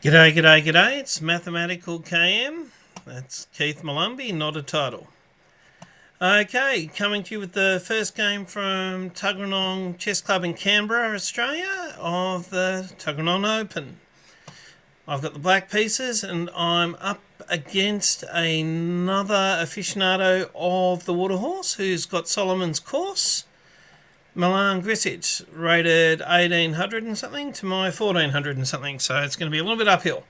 G'day, g'day, g'day. It's Mathematical KM. That's Keith Malumbi, not a title. Okay, coming to you with the first game from Tuggeranong Chess Club in Canberra, Australia, of the Tuggeranong Open. I've got the black pieces and I'm up against another aficionado of the water horse who's got Solomon's course. Milan Grisic, rated 1800 and something to my 1400 and something, so it's going to be a little bit uphill.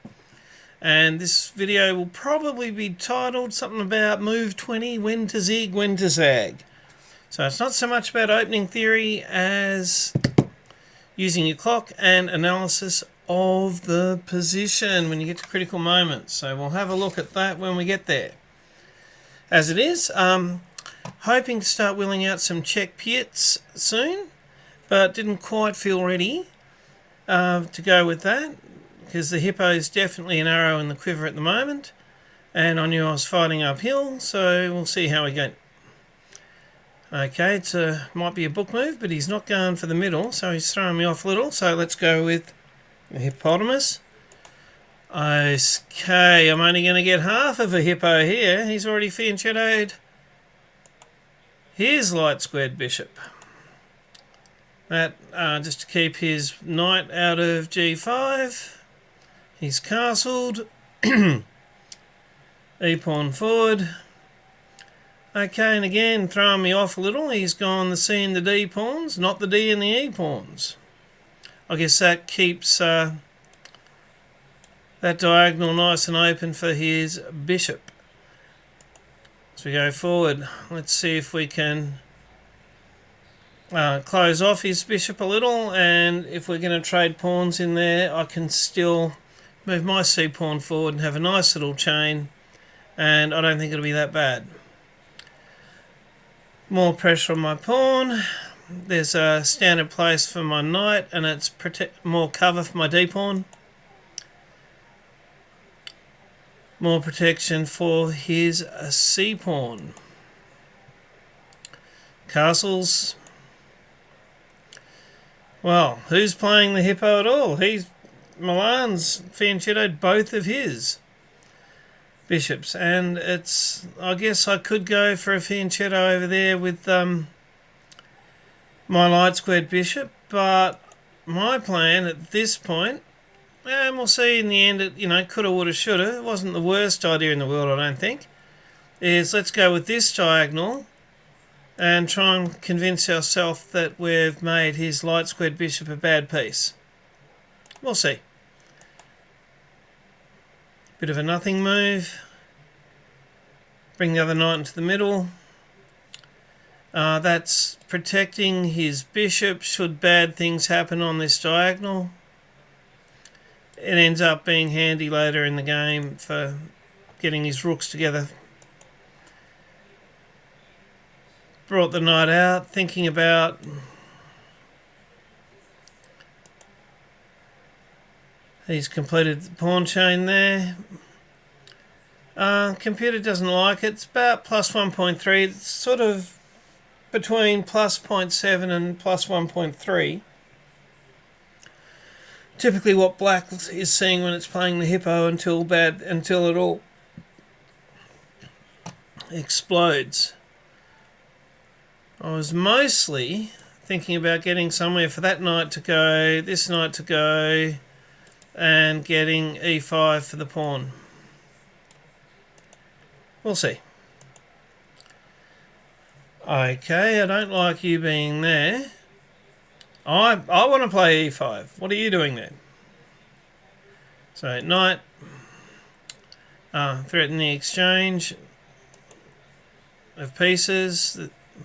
And this video will probably be titled something about move 20, when to zig, when to zag. So it's not so much about opening theory as using your clock and analysis of the position when you get to critical moments. So we'll have a look at that when we get there. As it is, hoping to start wheeling out some check pits soon, but didn't quite feel ready to go with that because the Hippo is definitely an arrow in the quiver at the moment, and I knew I was fighting uphill, so we'll see how we go. Okay, it might be a book move, but he's not going for the middle, so he's throwing me off a little, so let's go with the hippopotamus. Okay, I'm only going to get half of a hippo here. He's already fianchettoed his light squared bishop. That just to keep his knight out of g5. He's castled. E-pawn forward. Okay, and again throwing me off a little. He's gone the C and the D pawns, not the D and the E pawns. I guess that keeps that diagonal nice and open for his bishop. As we go forward, let's see if we can close off his bishop a little, and if we're going to trade pawns in there, I can still move my C pawn forward and have a nice little chain, and I don't think it'll be that bad. More pressure on my pawn. There's a standard place for my knight, and it's more cover for my D pawn. More protection for his C pawn. Castles. Well, who's playing the hippo at all? Milan's fianchettoed both of his bishops, and I guess I could go for a fianchetto over there with my light squared bishop, but my plan at this point, and we'll see in the end, it coulda, woulda, shoulda, it wasn't the worst idea in the world, I don't think, is let's go with this diagonal and try and convince ourselves that we've made his light squared bishop a bad piece. We'll see. Bit of a nothing move. Bring the other knight into the middle. That's protecting his bishop should bad things happen on this diagonal. It ends up being handy later in the game for getting his rooks together. Brought the knight out, thinking about he's completed the pawn chain there. Computer doesn't like it. It's about plus 1.3. It's sort of between plus 0.7 and plus 1.3. Typically what black is seeing when it's playing the hippo until it all explodes. I was mostly thinking about getting somewhere for that knight to go, this knight to go, and getting e5 for the pawn. We'll see. Okay, I don't like you being there. I want to play e5. What are you doing there? So knight, threaten the exchange of pieces.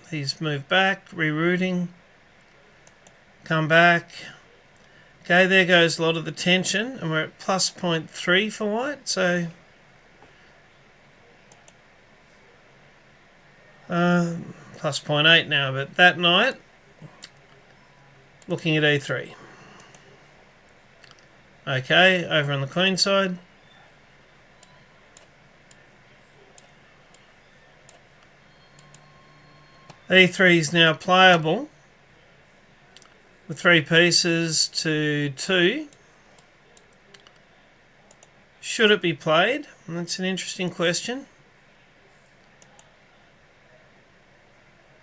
He's moved back, rerouting, come back. Okay, there goes a lot of the tension, and we're at plus 0.3 for white, so plus 0.8 now, but that knight looking at e3. Okay, over on the queen side. e3 is now playable with 3 pieces to 2. Should it be played? That's an interesting question.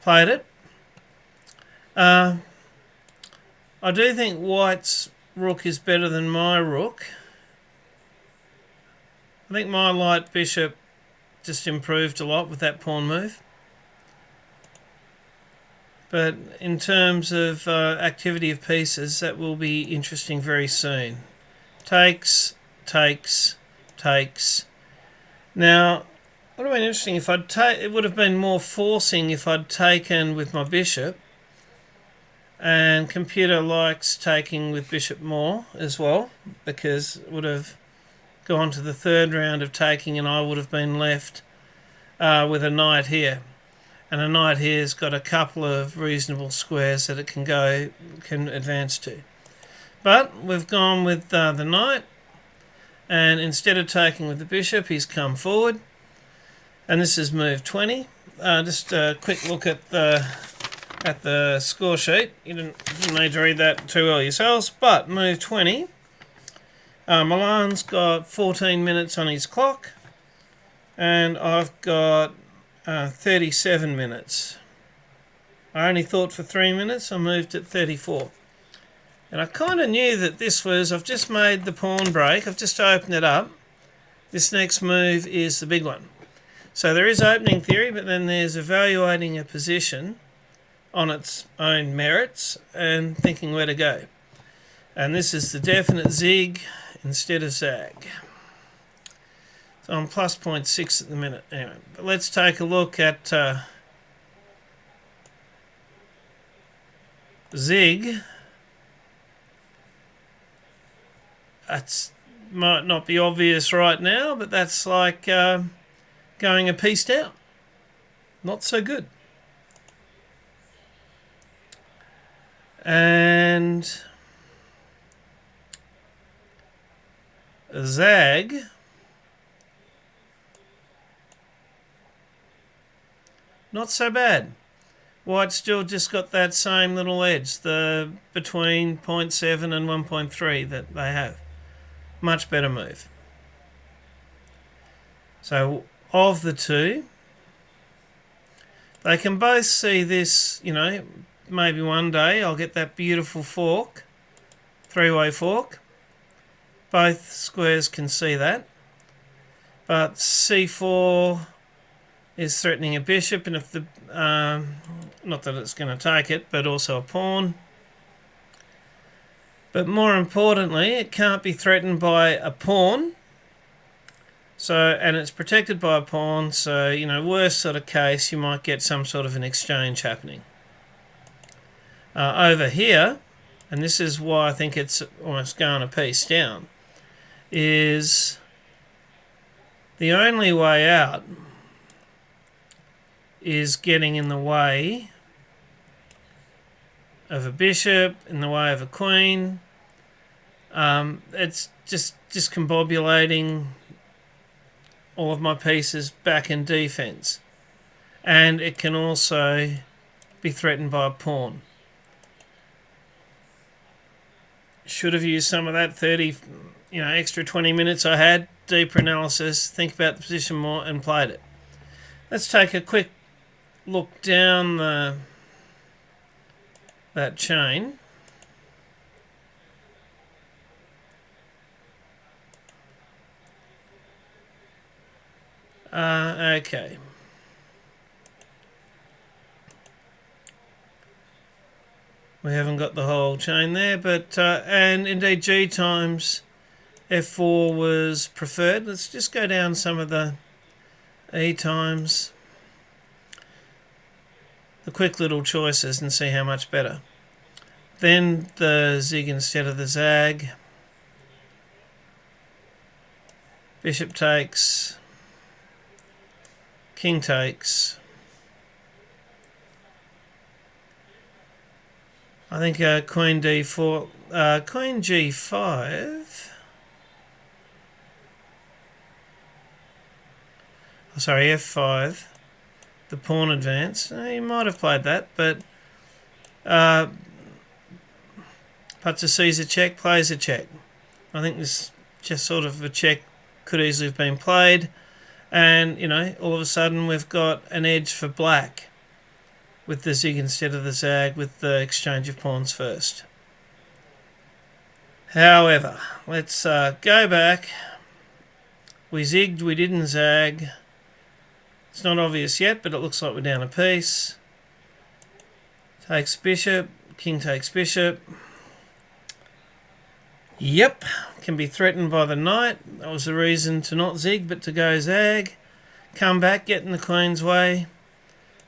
Played it. I do think white's rook is better than my rook. I think my light bishop just improved a lot with that pawn move. But in terms of activity of pieces, that will be interesting very soon. Takes, takes, takes. Now, it would have been interesting if it would have been more forcing if I'd taken with my bishop. And computer likes taking with bishop more as well, because it would have gone to the third round of taking and I would have been left with a knight here. And a knight here's got a couple of reasonable squares that it can advance to. But we've gone with the knight, and instead of taking with the bishop, he's come forward. And this is move 20. Just a quick look at the score sheet. You didn't need to read that too well yourselves, but move 20. Milan's got 14 minutes on his clock, and I've got 37 minutes. I only thought for 3 minutes, I moved at 34. And I kind of knew that I've just made the pawn break, I've just opened it up. This next move is the big one. So there is opening theory, but then there's evaluating a position on its own merits and thinking where to go. And this is the definite zig instead of zag. So I'm plus 0.6 at the minute. Anyway, but let's take a look at zig. That might not be obvious right now, but that's like going a piece down. Not so good. And zag, not so bad. White still just got that same little edge, the between 0.7 and 1.3 that they have. Much better move. So of the two, they can both see this, maybe one day I'll get that beautiful fork, three-way fork. Both squares can see that. But c4 is threatening a bishop, and if the not that it's going to take it, but also a pawn. But more importantly, it can't be threatened by a pawn. And it's protected by a pawn, so, worst sort of case, you might get some sort of an exchange happening. Over here, and this is why I think it's almost going a piece down, is the only way out is getting in the way of a bishop, in the way of a queen. It's just discombobulating all of my pieces back in defence. And it can also be threatened by a pawn. Should have used some of that 30, extra 20 minutes I had, deeper analysis, think about the position more, and played it. Let's take a quick look down that chain. Okay. We haven't got the whole chain there, but and indeed G times F4 was preferred. Let's just go down some of the E times, the quick little choices, and see how much better. Then the zig instead of the zag. Bishop takes. King takes. I think queen d4, queen g5. Oh, sorry, f5. The pawn advance. He might have played that, but puts a Caesar check, plays a check. I think this is just sort of a check could easily have been played. And, you know, all of a sudden we've got an edge for black with the zig instead of the zag with the exchange of pawns first. However, let's go back. We zigged, we didn't zag. It's not obvious yet, but it looks like we're down a piece. Takes bishop, king takes bishop. Yep, can be threatened by the knight. That was the reason to not zig, but to go zag. Come back, get in the queen's way.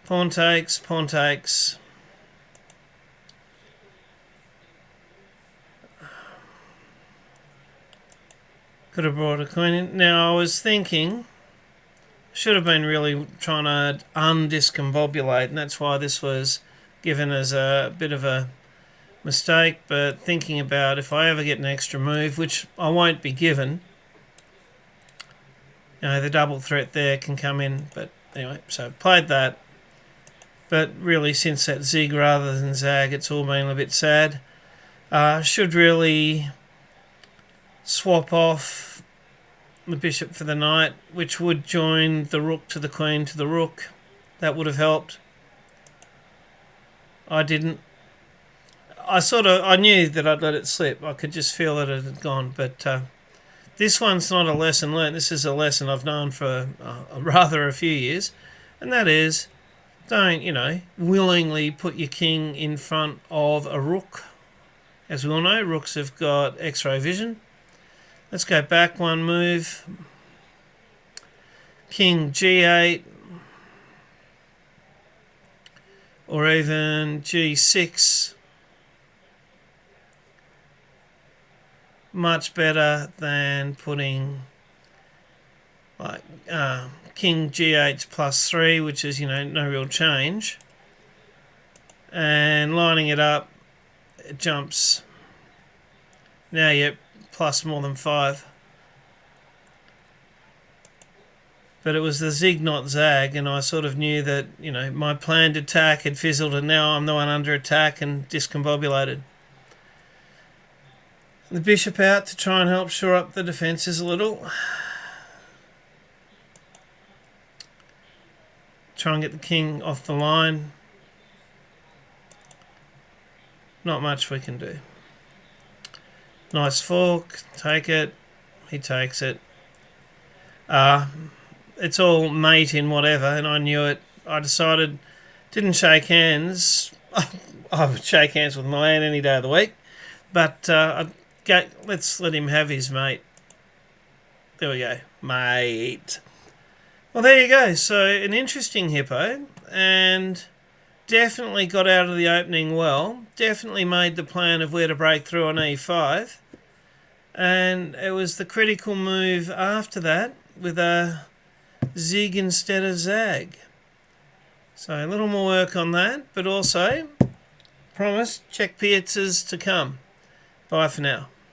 Pawn takes, pawn takes. Could have brought a queen in. Now, I was thinking, should have been really trying to undiscombobulate, and that's why this was given as a bit of a mistake, but thinking about if I ever get an extra move, which I won't be given, you know, the double threat there can come in. But anyway, so played that. But really, since that zig rather than zag, it's all been a bit sad. Should really swap off the bishop for the knight, which would join the rook to the queen to the rook. That would have helped. I didn't. I knew that I'd let it slip. I could just feel that it had gone. But this one's not a lesson learnt. This is a lesson I've known for rather a few years. And that is, don't, you know, willingly put your king in front of a rook. As we all know, rooks have got X-ray vision. Let's go back one move. King G8. Or even G6. Much better than putting like King G8 plus 3, which is, you know, no real change. And lining it up, it jumps. Now you're plus more than 5. But it was the zig, not zag, and I sort of knew that, you know, my planned attack had fizzled, and now I'm the one under attack and discombobulated. The bishop out to try and help shore up the defences a little. Try and get the king off the line. Not much we can do. Nice fork, take it. He takes it. It's all mate in whatever, and I knew it. I decided, didn't shake hands. I would shake hands with my man any day of the week. But let's let him have his mate. There we go. Mate. Well, there you go. So, an interesting Hippo. And definitely got out of the opening well. Definitely made the plan of where to break through on E5. And it was the critical move after that with a zig instead of zag. So, a little more work on that. But also, promise, check pizzas to come. Bye for now.